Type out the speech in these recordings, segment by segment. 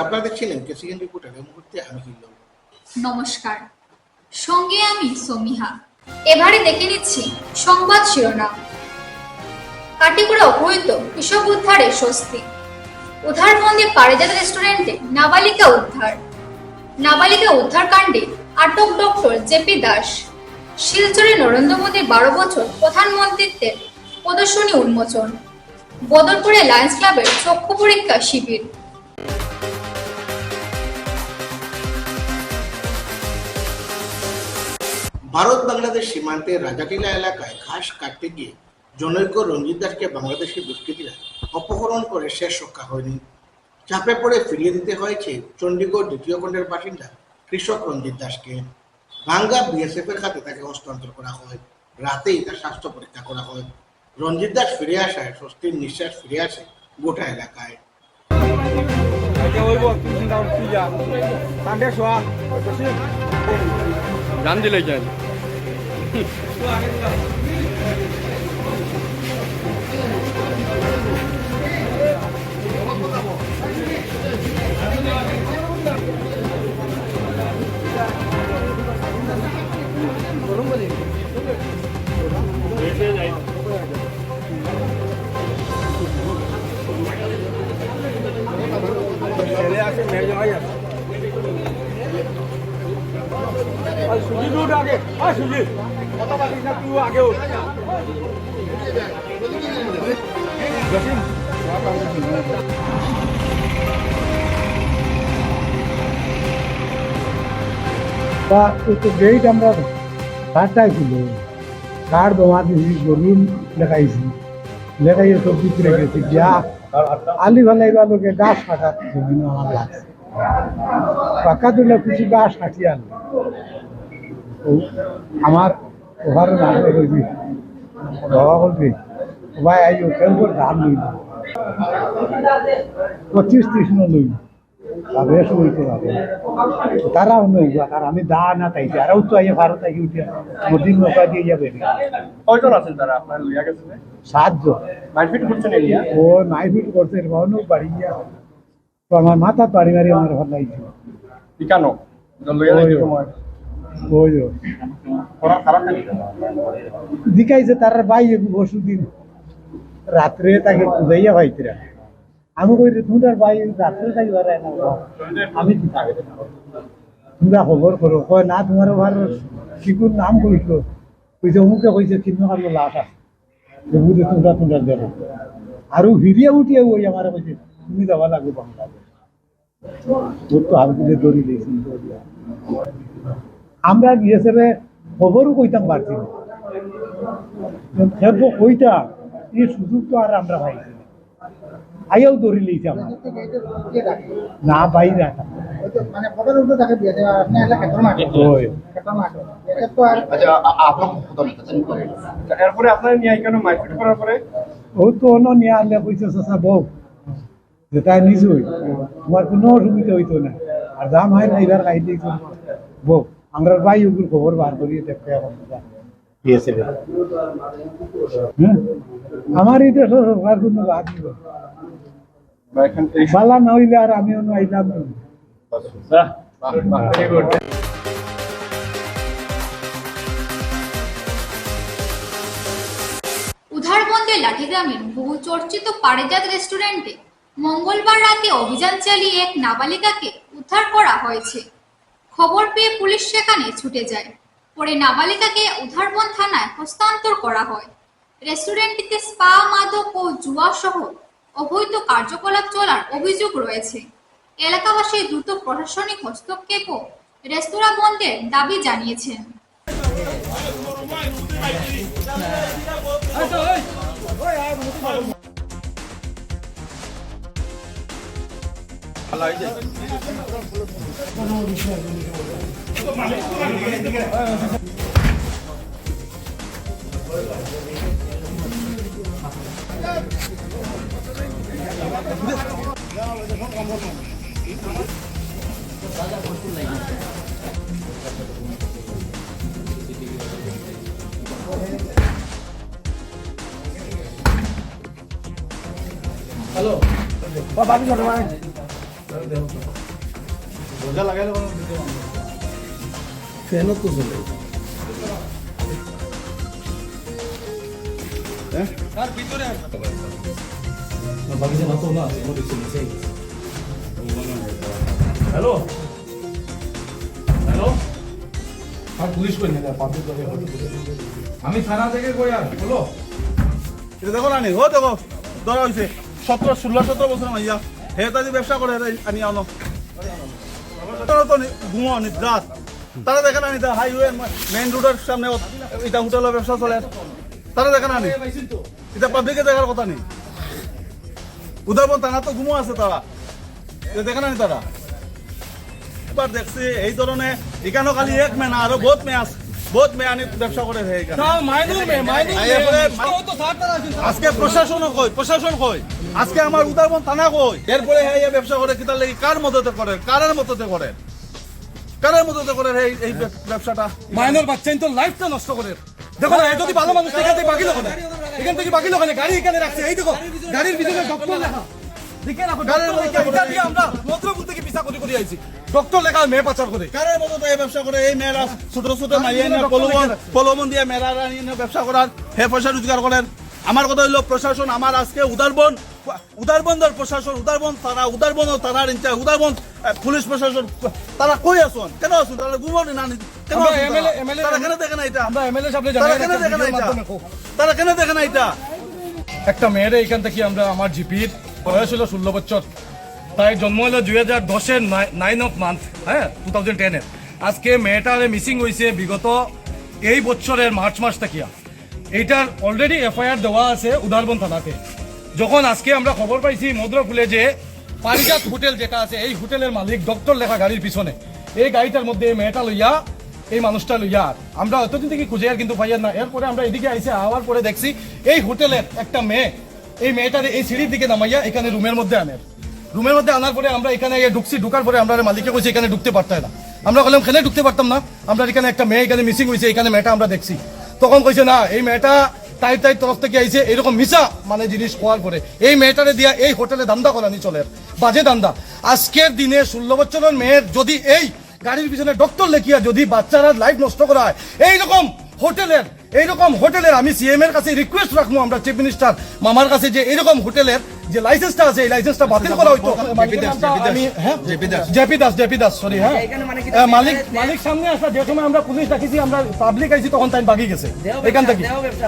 আপনারা দেখছিলেন KCN reporter. এই মুহূর্তে আমি হিল্লো। নমস্কার, সঙ্গে আমি সমিহা। এবারে দেখে নিচ্ছি সংবাদ শিরোনাম। কাটিগড়া অপহৃত কৃষক উদ্ধারে স্বস্তি। উদ্ধারবন্দে পারিজাত রেস্টুরেন্টে নাবালিকা উদ্ধার। নাবালিকা উদ্ধার কাণ্ডে আটক ডক্টর জেপি দাস। শিলচরে নরেন্দ্র মোদী 12 বছর প্রধানমন্ত্রীত্বের প্রদর্শনী উন্মোচন। বদরপুরে লায়ন্স ক্লাবের চক্ষু পরীক্ষা শিবির। ভারত বাংলাদেশ সীমান্তের রাজাটিলা এলাকায় ঘাস কাটতে গিয়ে জনৈক রঞ্জিত দাসকে বাংলাদেশি দুষ্কৃতীরা অপহরণ করে শেষ রক্ষা হয়নি। চাপে পড়ে ফিরিয়ে দিতে হয়েছে চণ্ডীগড় দ্বিতীয় খণ্ডের বাসিন্দা কৃষক রঞ্জিত দাসকে। ভাঙ্গা বিএসএফ এর হাতে তাকে হস্তান্তর করা হয়। রাতেই তার স্বাস্থ্য পরীক্ষা করা হয়। রঞ্জিত দাস ফিরে আসায় স্বস্তির নিঃশ্বাস ফিরে আসে গোটা এলাকায়। জান দিলে কেন সুজিত উঠ আগে, সুজিত কত বাকি না তুই আগে উঠ। গেট আমরা কার্ডটাই ছিল, কার্ড জমা দিয়েছি, গরুন লেখাইছি, লেখাইয়ে সব বিক্রি গেছি গিয়া আলি ফেলাইবা লোকে গাছ কাটার জন্য আমার লাগছে। পাকা তুলে কিছু গাছ কাটিয়ে আনলো। আমার ওভার নামে রবি বাবা বলবি ভাই আই ওখান করে ধান লইল 25-30 লইল বেশ হইতে পারে তারাও নইবা। আর আমি দা না তাইছি আরও তো আইয়া ভারত আইয়া উঠিয়া মোদিন নৌকা দিয়ে যাবে। কয়জন আছেন তারা আপনার লইয়া গেছে? 7 জন। মারপিট করছেন এরিয়া? ও মাইফিট করছে ভাবনো বাড়ি গিয়া তো আমার মাথা বাড়ি মারি আমার ভাল লাগছে। কেন লইয়া যাইতে সময় ওই ওরা খারাপ নাকি? দিকাইছে তার ভাই বসু দিন রাত্রে তাকে খুঁজাইয়া ভাইতিরা আমি কই তোমার ভাই রাত্রে তাই ঘরে না আমি কি থাকে তোমরা খবর করো। কয় না তোমার ভার শিকুর নাম কইছিল কইছে অমুকে কইছে কিন্ন কালো লাশ আছে বুঝে তোমরা দেখো আরো ভিড়িয়া উঠিয়া ওই আমার কইছে তুমি যাওয়া লাগবে বাংলাদেশ। ওর তো আমি দড়ি দিয়েছি। আমরা গিয়েছে খবরও কইতাম পারছি না, কইতাম এই সুযোগ তো আর আমরা পাইছি না। আইয়াও দৌড়ি লিয়েছি আমার না বাইরে এরপরে আপনার নিয়ে কেন মারপিট করার পরে ও তো অন্য নিয়ে আনলে কইছে চাচা বউ যে তাই নিজই তোমার কোনো অসুবিধা হইতো না। আর দাম হয় না এবার খাই দিয়েছ বউ আমরা ভাই ওগুলো খবর বার করিয়ে দেখতে এখন আমার এই দেশ সরকার কোনো বাদ দিব বালা না হইলে আর আমি অন্য আইলাম না। উদ্ধারবন্দে লাঠিগ্রামের বহু চর্চিত পারিজাত রেস্টুরেন্টে মঙ্গলবার রাতে অভিযান চালিয়ে এক নাবালিকাকে উদ্ধার করা হয়েছে। খবর পেয়ে পুলিশ সেখানে ছুটে যায়। পরে নাবালিকাকে উদ্ধারবন থানায় হস্তান্তর করা হয়। রেস্টুরেন্টটিতে স্পা, মাদক ও জুয়া সহ অবৈধ কার্যকলাপ চলার অভিযোগ রয়েছে। এলাকাবাসী দ্রুত প্রশাসনিক হস্তক্ষেপ ও রেস্তোরাঁ বন্ধের দাবি জানিয়েছেন। Halo. Pak, রোজা লাগাইলে কোনো ফ্যানও তো চলে তার ভিতরে বাকি যে মাত্র না আছে মোদি শুনছে হ্যালো হ্যালো আর পুলিশ কই না পাবলিক করে আমি থানা থেকে কই আর বলো এটা দেখো না নি ও দেখো ধরা হয়েছে 17 বছর মাইয়া হে তাদের ব্যবসা করে আনি আনো তারা তো ঘুমাও নি রাত তারা দেখে না নি হাইওয়ে মেইন রোডের সামনে এটা হোটেলের ব্যবসা চলে তারা দেখে না নি এটা পাবলিকে দেখার কথা নেই উদাহরণ তারা তো ঘুমো আছে তারা এটা দেখে না নি তারা এবার দেখছি এই ধরনের এখানেও খালি এক মেয়ে না আরো বহুত মেয়ে আনি ব্যবসা করে আজকে প্রশাসন কই আজকে আমার উদাহরণ থানা কই এরপরে ব্যবসা করে কিতার লাগি কার মদতে করে কারের মদতে করে এই ব্যবসাটা মাইনর বাচ্চা তো লাইফটা নষ্ট করে দেখো না এই যদি ভালো মানুষ এখান থেকে বাকি লোক এখান থেকে বাকি লোক গাড়ি এখানে রাখছে এই দেখো গাড়ির ভিতরে ডক্টর লেখা দেখে রাখো এটা দিয়ে আমরা মন্ত্রপুর থেকে পিছা করে আইছি ডক্টর লেখা মেয়ে পাচার করে কারের মদতে এই ব্যবসা করে এই মেয়েরা ছোট মাইয়া প্রলোভন দিয়ে মেয়েরা ব্যবসা করার হে পয়সা রোজগার করেন আমার কথা হইলো প্রশাসন আমার আজকে উদারবন্দর প্রশাসন উদারবন তারার ইনচার্জ উদারবন পুলিশ প্রশাসন তারা কই আসুন কেন আসুন তারা ঘুমানি না কেন তারা কেন দেখে না এটা আমরা এমএলএ সাহেব তারা কেন দেখে না এটা তারা কেন দেখে না এটা একটা মেয়ের এখান থেকে আমরা আমার জিপির বয়স হলো 16 বছর তাই জন্ম হলো 2010-এর 9 অফ মান্থ হ্যাঁ 2010-এর আজকে মেয়েটার মিসিং হয়েছে বিগত এই বছরের মার্চ মাস থেকে এইটার অলরেডি এফআইআর দেওয়া আছে উদারবন থানাতে যখন আজকে আমরা খবর পাইছি মদ্রফুলে যে পারিজাত হোটেল যেটা আছে এই হোটেলের মালিক ডক্টর লেখা গাড়ির পিছনে এই গাড়িটার মধ্যে এই মেয়েটা লইয়া এই মানুষটা লইয়া আমরা এতদিন থেকে খুঁজে আর কিন্তু পাইয়ার না এরপরে আমরা এদিকে আইসে আওয়ার পরে দেখছি এই হোটেলের একটা মেয়ে এই মেয়েটার এই সিঁড়ির দিকে নামাইয়া এখানে রুমের মধ্যে আনার পরে আমরা এখানে ঢুকার পরে আমরা মালিককে কইছি এখানে ঢুকতে পারতাম না আমরা বললাম এখানে ঢুকতে পারতাম না আমরা এখানে একটা মেয়ে এখানে মিসিং হয়েছে এখানে মেয়েটা আমরা দেখছি তখন কইছে না এই মেয়েটা তাই তরফ থেকে আইছে এরকম মিশা মানে জিনিস খোয়ার পরে এই মেয়েটারে দিয়া এই হোটেলে দান্দা করানি চলে বাজে দান্দা আজকের দিনে 16 বছরের মেয়ের যদি এই গাড়ির পিছনে ডক্টর লেখিয়া যদি বাচ্চারা লাইফ নষ্ট করা হয় এইরকম হোটেলের আমি সিএম এর কাছে রিকোয়েস্ট রাখবো আমরা চিফ মিনিস্টার মামার কাছে যে এরকম হোটেলের যে লাইসেন্সটা আছে এই লাইসেন্সটা বাতিল করা হইতো জেপি দাস সরি হ্যাঁ মালিক সামনে আসা যে সময় আমরা পুলিশ ডাকিছি আমরা পাবলিক আইছি তখন তাই বাগি গেছে এখান থেকে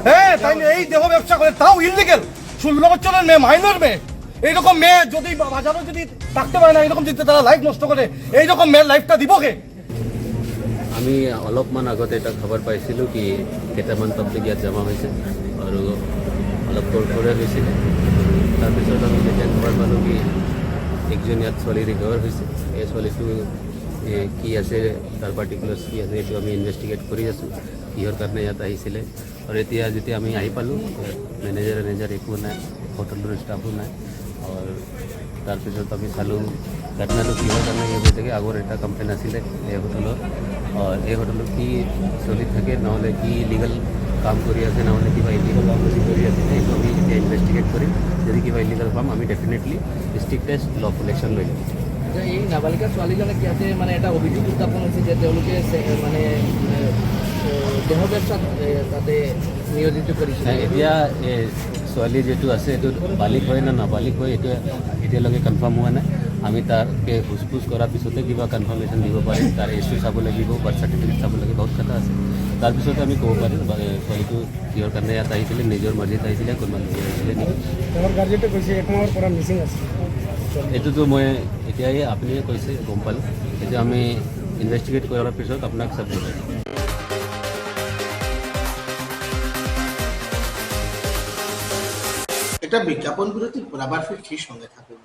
হ্যাঁ তাই এই দেহ ব্যবসা করে তাও ইলিগেল 16 বছরের মেয়ে মাইনর মেয়ে এইরকম মেয়ে যদি বাজারও যদি থাকতে পারে না এরকম যদি তারা লাইফ নষ্ট করে এইরকম মেয়ের লাইফটা দিব কে আমি অলপমান আগতে এটা খবৰ পাইছিলোঁ কি কেইটামান পাব্লিক ইয়াত জমা হৈছে আৰু অলপ তৰতৰে হৈছিলে তাৰপিছত আমি যেতিয়া খবৰ পালোঁ কি একজন ইয়াত ছোৱালী ৰিকভাৰ হৈছে এই ছোৱালীটো কি আছে তাৰ পাৰ্টিকুলাৰ্ছ কি আছে এইটো আমি ইনভেষ্টিগেট কৰি আছোঁ কিহৰ কাৰণে ইয়াত আহিছিলে আৰু এতিয়া যেতিয়া আমি আহি পালোঁ মেনেজাৰ একো নাই হোটেলৰ ষ্টাফো নাই আৰু তাৰপিছত আমি চালোঁ ঘটনাটো কিহৰ কাৰণে হৈ থাকে আগৰ এটা কমপ্লেইন আছিলে এই হোটেলৰ এই হোটেলত কি চলি থাকে নহ'লে কি ইলিগেল কাম কৰি আছে নহ'লে কিবা ইলিগেল কাম কৰি আছে এইটো আমি এতিয়া ইনভেষ্টিগেট কৰিম যদি কিবা ইলিগেল পাম আমি ডেফিনেটলি ষ্ট্ৰিক্টেষ্ট লফুল একশ্যন লৈ ল'ম এই নাবালিকা ছোৱালীজনক ইয়াতে মানে এটা অভিযোগ উত্থাপন হৈছে যে তেওঁলোকে মানে দেহ ব্যৱসাত তাতে নিয়োজিত কৰিছে এতিয়া ছোৱালী যিটো আছে এইটো বালিক হয় না নাবালিক হয় এইটো এতিয়ালৈকে কনফাৰ্ম হোৱা নাই আমি তাকে সোধ কৰাৰ পিছতে কিবা কনফাৰ্মেশ্যন দিব পাৰিম তাৰ এছটো চাব লাগিব বাৰ্থ চাৰ্টিফিকেট চাব লাগিব বহুত কথা আছে তাৰপিছতে আমি ক'ব পাৰিম ছোৱালীটো কিহৰ কাৰণে ইয়াত আহিছিলে নিজৰ মৰ্জিত আহিছিলে কোনোবা নিজে আহিছিলে নেকি এইটোতো মই এতিয়াই আপুনিয়ে কৈছে গম পালোঁ এইটো আমি ইনভেষ্টিগেট কৰাৰ পিছত আপোনাক চাব পাৰিম এটা বিজ্ঞাপন বিরতির পর আবার ফিরছি সঙ্গে থাকুন।